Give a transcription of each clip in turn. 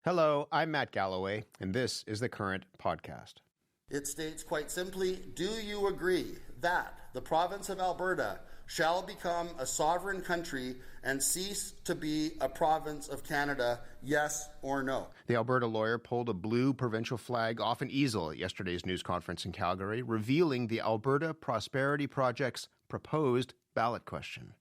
Hello, I'm Matt Galloway, and this is the Current Podcast. It states quite simply, do you agree that the province of Alberta shall become a sovereign country and cease to be a province of Canada, yes or no? The Alberta lawyer pulled a blue provincial flag off an easel at yesterday's news conference in Calgary, revealing the Alberta Prosperity Project's proposed ballot question.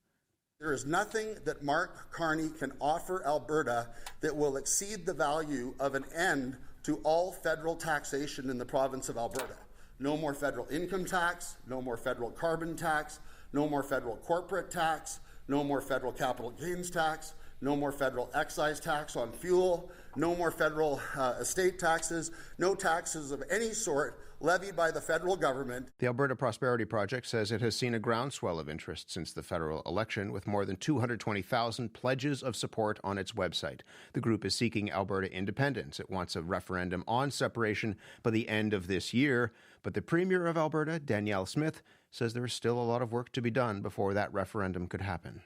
There is nothing that Mark Carney can offer Alberta that will exceed the value of an end to all federal taxation in the province of Alberta. No more federal income tax, no more federal carbon tax, no more federal corporate tax, no more federal capital gains tax, no more federal excise tax on fuel, no more federal estate taxes, no taxes of any sort levied by the federal government. The Alberta Prosperity Project says it has seen a groundswell of interest since the federal election, with more than 220,000 pledges of support on its website. The group is seeking Alberta independence. It wants a referendum on separation by the end of this year. But the Premier of Alberta, Danielle Smith, says there is still a lot of work to be done before that referendum could happen.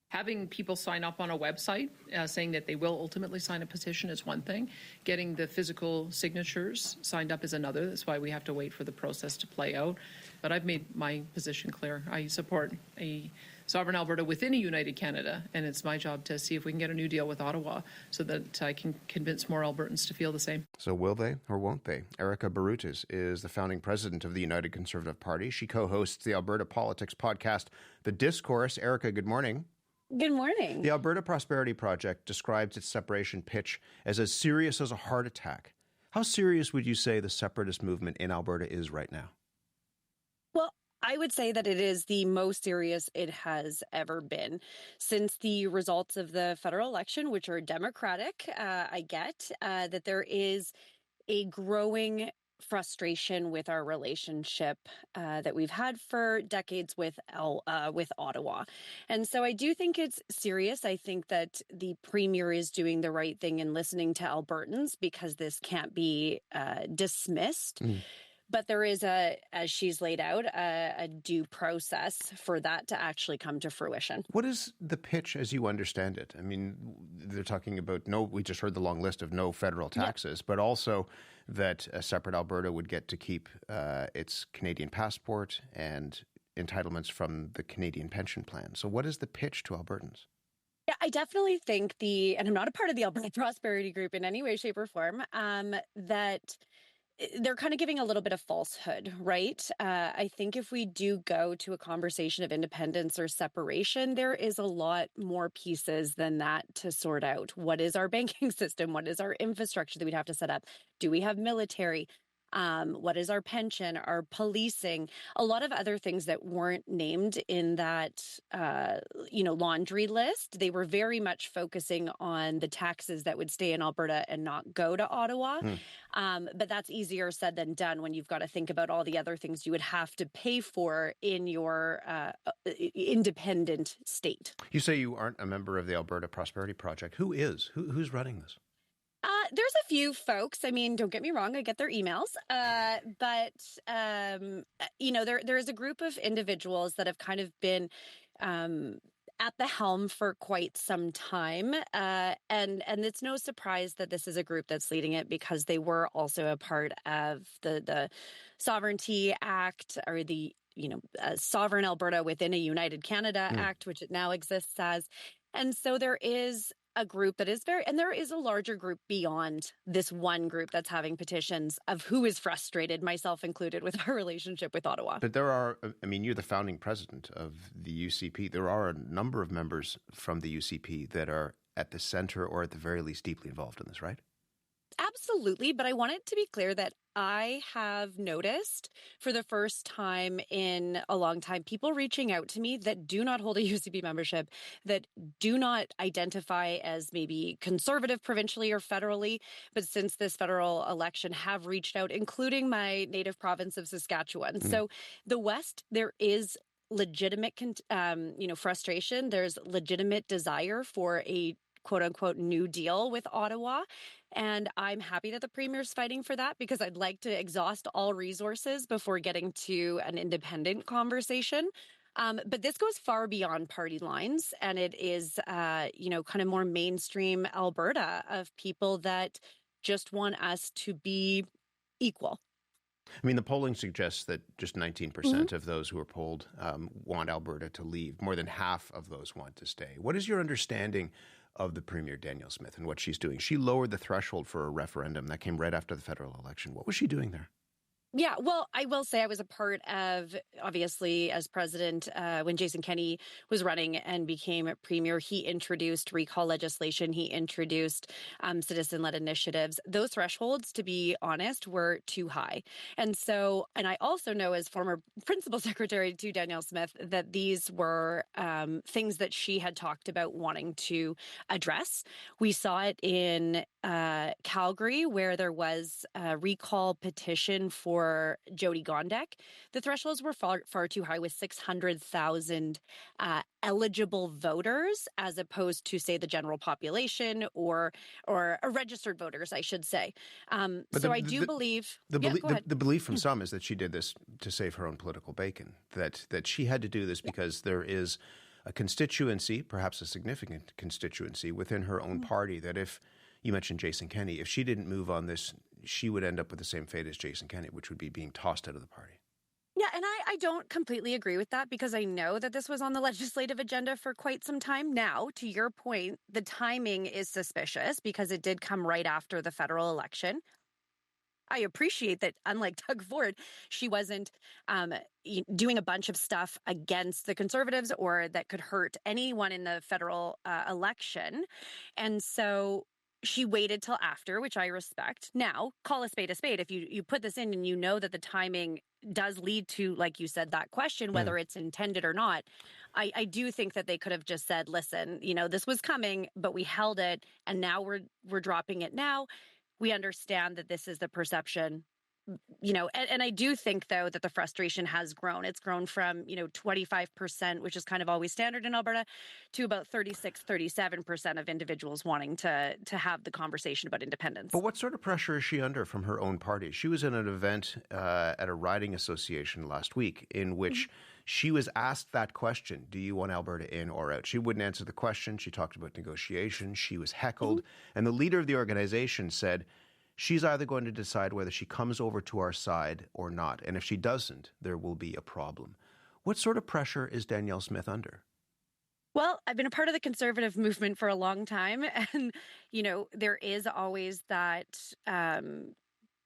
Having people sign up on a website saying that they will ultimately sign a petition is one thing. Getting the physical signatures signed up is another. That's why we have to wait for the process to play out. But I've made my position clear. I support a sovereign Alberta within a united Canada, and it's my job to see if we can get a new deal with Ottawa so that I can convince more Albertans to feel the same. So will they or won't they? Erica Barutis is the founding president of the United Conservative Party. She co-hosts the Alberta Politics podcast, The Discourse. Erica, good morning. Good morning. The Alberta Prosperity Project describes its separation pitch as serious as a heart attack. How serious would you say the separatist movement in Alberta is right now? Well, I would say that it is the most serious it has ever been. Since the results of the federal election, which are democratic, I get that there is a growing frustration with our relationship that we've had for decades with Ottawa. And so I do think it's serious. I think that the Premier is doing the right thing in listening to Albertans because this can't be dismissed. But there is, as she's laid out, a due process for that to actually come to fruition. What is the pitch as you understand it? I mean, they're talking about we just heard the long list of no federal taxes, but also that a separate Alberta would get to keep its Canadian passport and entitlements from the Canadian pension plan. So what is the pitch to Albertans? Yeah, I definitely think and I'm not a part of the Alberta Prosperity Group in any way, shape, or form, that they're kind of giving a little bit of falsehood, right? I think if we do go to a conversation of independence or separation, there is a lot more pieces than that to sort out. What is our banking system? What is our infrastructure that we'd have to set up? Do we have military? What is our pension, our policing, a lot of other things that weren't named in that, laundry list. They were very much focusing on the taxes that would stay in Alberta and not go to Ottawa. But that's easier said than done when you've got to think about all the other things you would have to pay for in your independent state. You say you aren't a member of the Alberta Prosperity Project. Who is? Who's running this? There's a few folks. I mean, don't get me wrong. I get their emails. But there is a group of individuals that have kind of been at the helm for quite some time. And it's no surprise that this is a group that's leading it because they were also a part of the Sovereignty Act or the Sovereign Alberta within a United Canada Act, which it now exists as. And so there is a group that is and there is a larger group beyond this one group that's having petitions of who is frustrated, myself included, with our relationship with Ottawa. But there are, you're the founding president of the UCP. There are a number of members from the UCP that are at the center or at the very least deeply involved in this, right? Absolutely. But I want it to be clear that I have noticed for the first time in a long time, people reaching out to me that do not hold a UCP membership, that do not identify as maybe conservative provincially or federally, but since this federal election have reached out, including my native province of Saskatchewan. So the West, there is legitimate, frustration. There's legitimate desire for a quote unquote new deal with Ottawa. And I'm happy that the Premier's fighting for that because I'd like to exhaust all resources before getting to an independent conversation. But this goes far beyond party lines, and it is, kind of more mainstream Alberta of people that just want us to be equal. I mean, the polling suggests that just 19% of those who are polled want Alberta to leave. More than half of those want to stay. What is your understanding of the Premier Danielle Smith and what she's doing? She lowered the threshold for a referendum that came right after the federal election. What was she doing there? Yeah, well, I will say I was a part of, obviously, as president, when Jason Kenney was running and became premier, he introduced recall legislation. He introduced citizen-led initiatives. Those thresholds, to be honest, were too high. And I also know as former principal secretary to Danielle Smith that these were things that she had talked about wanting to address. We saw it in Calgary, where there was a recall petition for Jody Gondek. The thresholds were far too high, with 600,000 eligible voters, as opposed to, say, the general population or registered voters, I should say. I do believe the belief from some is that she did this to save her own political bacon. That she had to do this because there is a constituency, perhaps a significant constituency within her own party, that if you mentioned Jason Kenney, if she didn't move on this, she would end up with the same fate as Jason Kenney, which would be being tossed out of the party. Yeah, and I don't completely agree with that, because I know that this was on the legislative agenda for quite some time. Now, to your point, the timing is suspicious because it did come right after the federal election. I appreciate that, unlike Doug Ford, she wasn't doing a bunch of stuff against the Conservatives or that could hurt anyone in the federal election. And so she waited till after, which I respect. Now, call a spade a spade. If you put this in and you know that the timing does lead to, like you said, that question, whether it's intended or not, I do think that they could have just said, listen, this was coming, but we held it, and now we're dropping it now. We understand that this is the perception. And I do think, though, that the frustration has grown. It's grown from, 25%, which is kind of always standard in Alberta, to about 37% of individuals wanting to have the conversation about independence. But what sort of pressure is she under from her own party? She was in an event at a riding association last week in which she was asked that question, do you want Alberta in or out? She wouldn't answer the question. She talked about negotiation. She was heckled. And the leader of the organization said, she's either going to decide whether she comes over to our side or not. And if she doesn't, there will be a problem. What sort of pressure is Danielle Smith under? Well, I've been a part of the Conservative movement for a long time. And, there is always that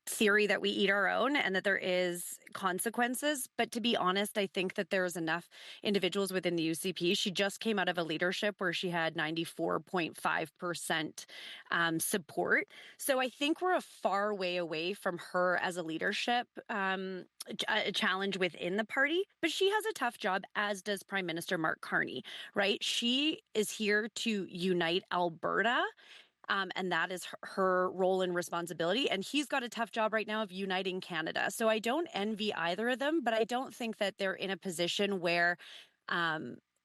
theory that we eat our own and that there is consequences. But to be honest, I think that there's enough individuals within the UCP. She just came out of a leadership where she had 94.5% support. So I think we're a far way away from her as a leadership a challenge within the party. But she has a tough job, as does Prime Minister Mark Carney, right? She is here to unite Alberta. And that is her role and responsibility. And he's got a tough job right now of uniting Canada. So I don't envy either of them, but I don't think that they're in a position where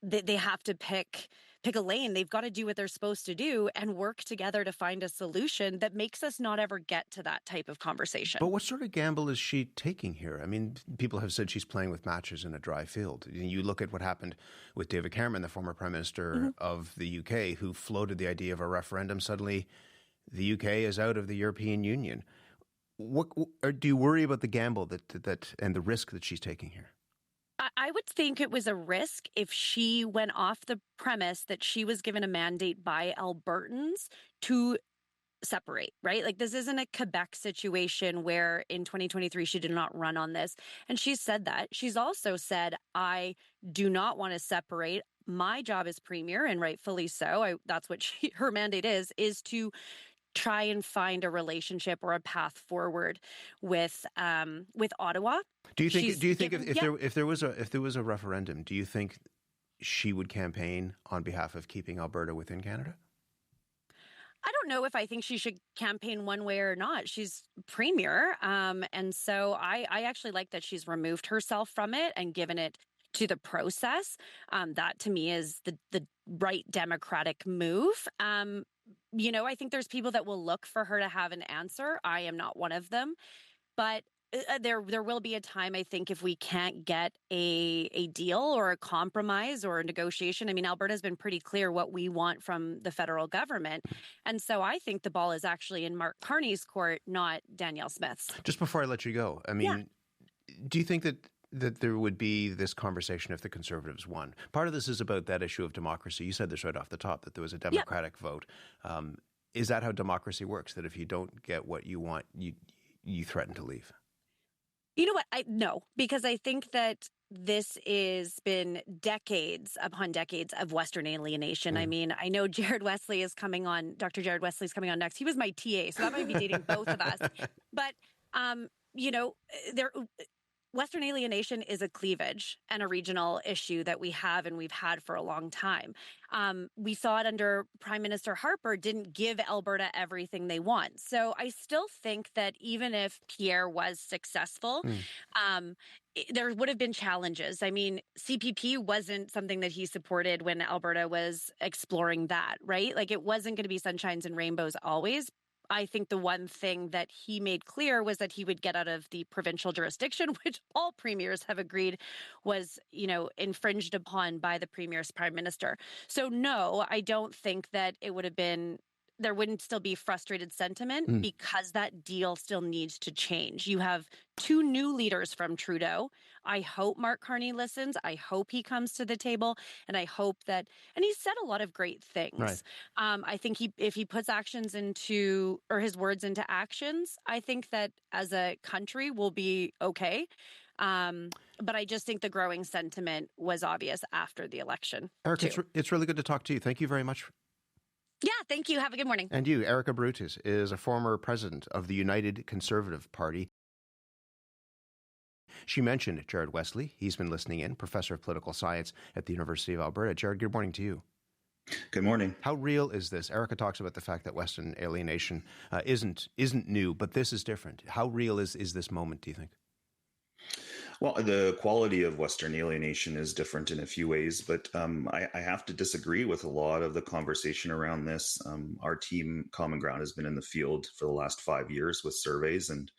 they have to pick a lane. They've got to do what they're supposed to do and work together to find a solution that makes us not ever get to that type of conversation. But what sort of gamble is she taking here? I mean, people have said she's playing with matches in a dry field. You look at what happened with David Cameron, the former Prime Minister of the UK, who floated the idea of a referendum. Suddenly, the UK is out of the European Union. Do you worry about the gamble that and the risk that she's taking here? I would think it was a risk if she went off the premise that she was given a mandate by Albertans to separate, right? Like, this isn't a Quebec situation where in 2023 she did not run on this. And she said that. She's also said, I do not want to separate. My job as premier, and rightfully so, that's what her mandate is to try and find a relationship or a path forward with Ottawa. Do you think if there was a referendum, do you think she would campaign on behalf of keeping Alberta within Canada? I don't know if I think she should campaign one way or not. She's premier. And so I actually like that she's removed herself from it and given it to the process. That to me is the right democratic move. I think there's people that will look for her to have an answer. I am not one of them. But there will be a time, I think, if we can't get a deal or a compromise or a negotiation. I mean, Alberta's been pretty clear what we want from the federal government. And so I think the ball is actually in Mark Carney's court, not Danielle Smith's. Just before I let you go, I mean, do you think that there would be this conversation if the Conservatives won? Part of this is about that issue of democracy. You said this right off the top, that there was a Democratic vote. Is that how democracy works, that if you don't get what you want, you threaten to leave? You know what? No, because I think that this has been decades upon decades of Western alienation. I mean, I know Jared Wesley is coming on. Dr. Jared Wesley is coming on next. He was my TA, so that might be dating both of us. But, Western alienation is a cleavage and a regional issue that we have and we've had for a long time. We saw it under Prime Minister Harper didn't give Alberta everything they want. So I still think that even if Pierre was successful, there would have been challenges. I mean, CPP wasn't something that he supported when Alberta was exploring that, right? Like, it wasn't going to be sunshines and rainbows always. I think the one thing that he made clear was that he would get out of the provincial jurisdiction, which all premiers have agreed was, infringed upon by the premier's prime minister. So no, I don't think that it would have been, there wouldn't still be frustrated sentiment because that deal still needs to change. You have two new leaders from Trudeau. I hope Mark Carney listens. I hope he comes to the table. And I hope that, and he's said a lot of great things. Right. I think if he puts his words into actions, I think that as a country we'll be okay. But I just think the growing sentiment was obvious after the election. Erica, it's really good to talk to you. Thank you very much. Yeah, thank you. Have a good morning. And you, Erica Brutus, is a former president of the United Conservative Party. She mentioned Jared Wesley. He's been listening in, professor of political science at the University of Alberta. Jared, good morning to you. Good morning. How real is this? Erica talks about the fact that Western alienation isn't new, but this is different. How real is this moment, do you think? Well, the quality of Western alienation is different in a few ways, but I have to disagree with a lot of the conversation around this. Our team, Common Ground, has been in the field for the last 5 years with surveys, and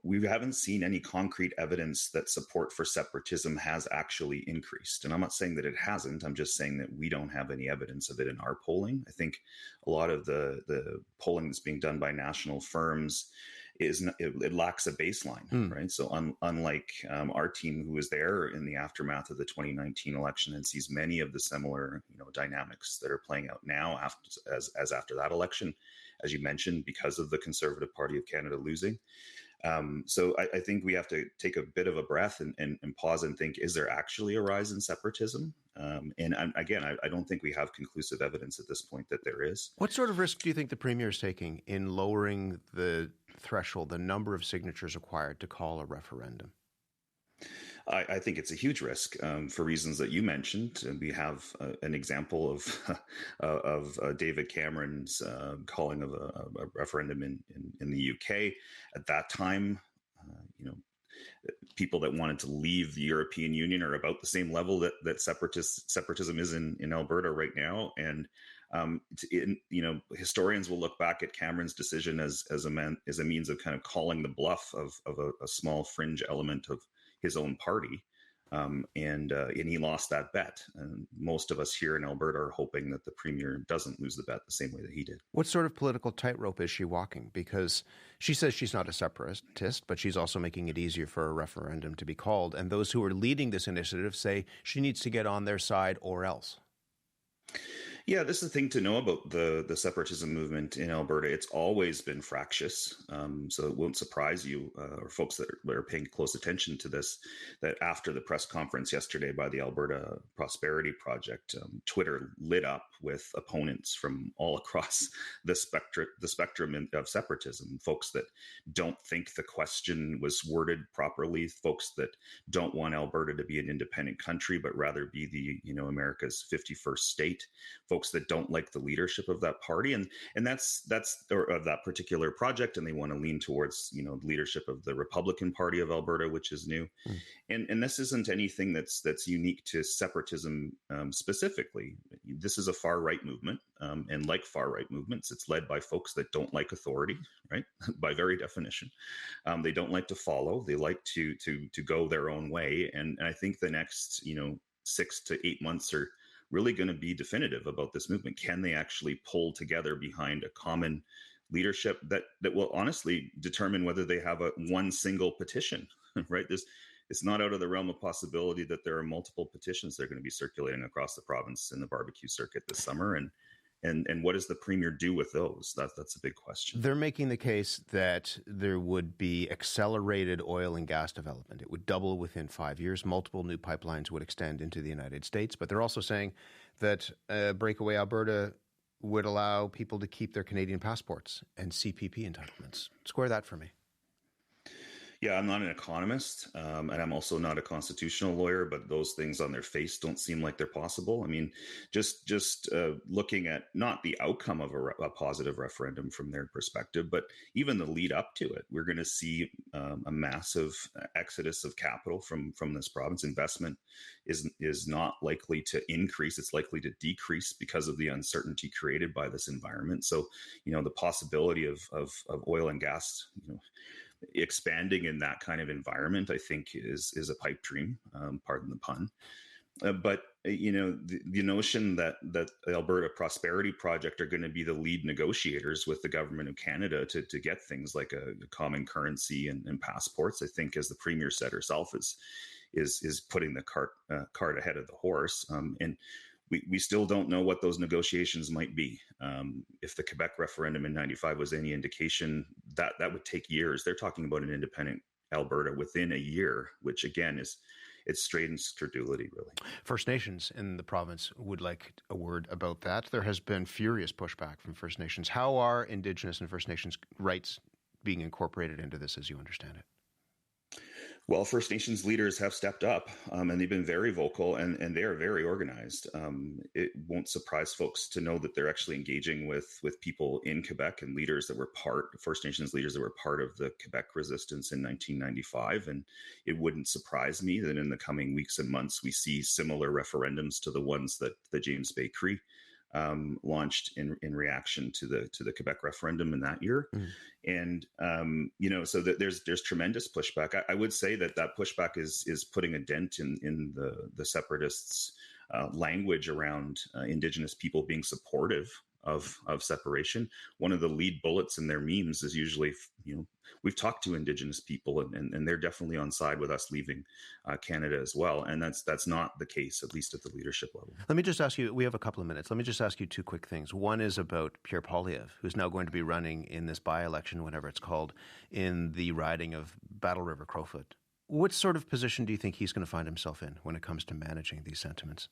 we haven't seen any concrete evidence that support for separatism has actually increased. And I'm not saying that it hasn't. I'm just saying that we don't have any evidence of it in our polling. I think a lot of the polling that's being done by national firms it lacks a baseline, right? So unlike our team, who was there in the aftermath of the 2019 election and sees many of the similar dynamics that are playing out now after that election, as you mentioned, because of the Conservative Party of Canada losing. So I think we have to take a bit of a breath and pause and think, is there actually a rise in separatism? And I don't think we have conclusive evidence at this point that there is. What sort of risk do you think the Premier is taking in lowering the threshold, the number of signatures required to call a referendum? I think it's a huge risk for reasons that you mentioned. We have an example of David Cameron's calling of a referendum in the UK. At that time, people that wanted to leave the European Union are about the same level that separatism is in Alberta right now. And historians will look back at Cameron's decision as a means of kind of calling the bluff of a small fringe element of his own party. And he lost that bet. And most of us here in Alberta are hoping that the Premier doesn't lose the bet the same way that he did. What sort of political tightrope is she walking? Because she says she's not a separatist, but she's also making it easier for a referendum to be called. And those who are leading this initiative say she needs to get on their side or else. Yeah, this is the thing to know about the separatism movement in Alberta. It's always been fractious. So it won't surprise you or folks that are paying close attention to this, that after the press conference yesterday by the Alberta Prosperity Project, Twitter lit up with opponents from all across the spectrum of separatism, folks that don't think the question was worded properly, folks that don't want Alberta to be an independent country, but rather be the America's 51st state, folks that don't like the leadership of that party and that's or of that particular project, and they want to lean towards leadership of the Republican Party of Alberta, which is new. And this isn't anything that's unique to separatism specifically. This is a far far-right movement. And like far-right movements, it's led by folks that don't like authority, right? By very definition. They don't like to follow. They like to go their own way. And I think the next, 6 to 8 months are really going to be definitive about this movement. Can they actually pull together behind a common leadership that will honestly determine whether they have one single petition, right? It's not out of the realm of possibility that there are multiple petitions that are going to be circulating across the province in the barbecue circuit this summer. And what does the Premier do with those? That's a big question. They're making the case that there would be accelerated oil and gas development. It would double within 5 years. Multiple new pipelines would extend into the United States. But they're also saying that breakaway Alberta would allow people to keep their Canadian passports and CPP entitlements. Square that for me. Yeah, I'm not an economist, and I'm also not a constitutional lawyer, but those things on their face don't seem like they're possible. I mean, just looking at not the outcome of a positive referendum from their perspective, but even the lead up to it, we're going to see a massive exodus of capital from this province. Investment is not likely to increase; it's likely to decrease because of the uncertainty created by this environment. So, the possibility of oil and gas, expanding in that kind of environment, I think is a pipe dream, pardon the pun. But the notion that the Alberta Prosperity Project are going to be the lead negotiators with the government of Canada to get things like a common currency and passports, I think, as the Premier said herself, is putting the cart ahead of the horse. And we still don't know what those negotiations might be. If the Quebec referendum in 95 was any indication, that would take years. They're talking about an independent Alberta within a year, which again it's straightens credulity, really. First Nations in the province would like a word about that. There has been furious pushback from First Nations. How are Indigenous and First Nations rights being incorporated into this, as you understand it? Well, First Nations leaders have stepped up, and they've been very vocal, and they are very organized. It won't surprise folks to know that they're actually engaging with people in Quebec and leaders that were First Nations leaders that were part of the Quebec resistance in 1995. And it wouldn't surprise me that in the coming weeks and months, we see similar referendums to the ones that the James Bay Cree launched in reaction to the Quebec referendum in that year. And, so that there's tremendous pushback. I would say that pushback is putting a dent in the separatists' language around Indigenous people being supportive of separation. One of the lead bullets in their memes is usually, we've talked to Indigenous people and they're definitely on side with us leaving Canada as well. And that's not the case, at least at the leadership level. Let me just ask you, we have a couple of minutes. Let me just ask you two quick things. One is about Pierre Poilievre, who's now going to be running in this by-election, whatever it's called, in the riding of Battle River Crowfoot. What sort of position do you think he's going to find himself in when it comes to managing these sentiments?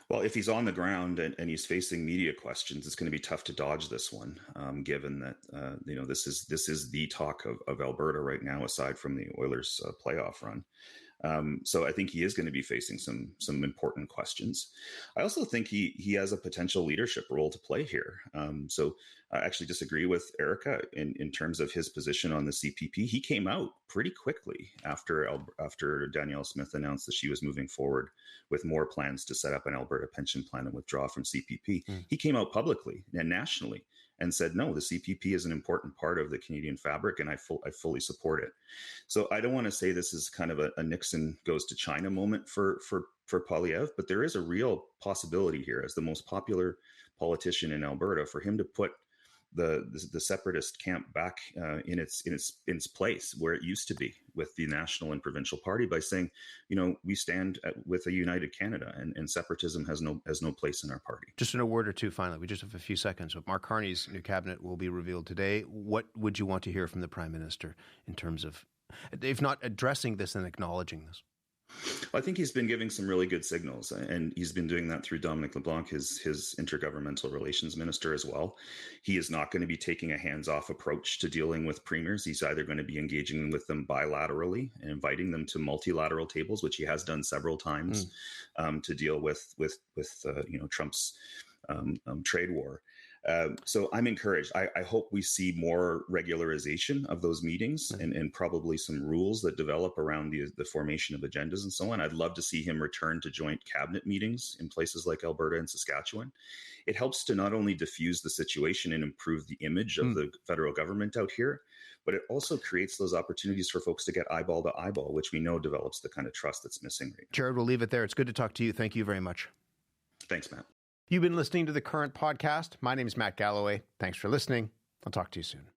Well, if he's on the ground and he's facing media questions, it's going to be tough to dodge this one, given that this is the talk of Alberta right now, aside from the Oilers' playoff run. So I think he is going to be facing some important questions. I also think he has a potential leadership role to play here. So I actually disagree with Erica in terms of his position on the CPP. He came out pretty quickly after Danielle Smith announced that she was moving forward with more plans to set up an Alberta pension plan and withdraw from CPP. He came out publicly and nationally and said, no, the CPP is an important part of the Canadian fabric, and I fully support it. So I don't want to say this is kind of a Nixon goes to China moment for Poilievre, but there is a real possibility here as the most popular politician in Alberta for him to put the separatist camp back in its place where it used to be with the national and provincial party by saying, we stand with a united Canada and separatism has no place in our party. Just in a word or two, finally, we just have a few seconds. But Mark Carney's new cabinet will be revealed today. What would you want to hear from the Prime Minister in terms of, if not addressing this, then acknowledging this? I think he's been giving some really good signals, and he's been doing that through Dominic LeBlanc, his intergovernmental relations minister as well. He is not going to be taking a hands-off approach to dealing with premiers. He's either going to be engaging with them bilaterally and inviting them to multilateral tables, which he has done several times to deal with Trump's trade war. So I'm encouraged. I hope we see more regularization of those meetings and probably some rules that develop around the formation of agendas and so on. I'd love to see him return to joint cabinet meetings in places like Alberta and Saskatchewan. It helps to not only diffuse the situation and improve the image of the federal government out here, but it also creates those opportunities for folks to get eyeball to eyeball, which we know develops the kind of trust that's missing right now. Jared, we'll leave it there. It's good to talk to you. Thank you very much. Thanks, Matt. You've been listening to The Current Podcast. My name is Matt Galloway. Thanks for listening. I'll talk to you soon.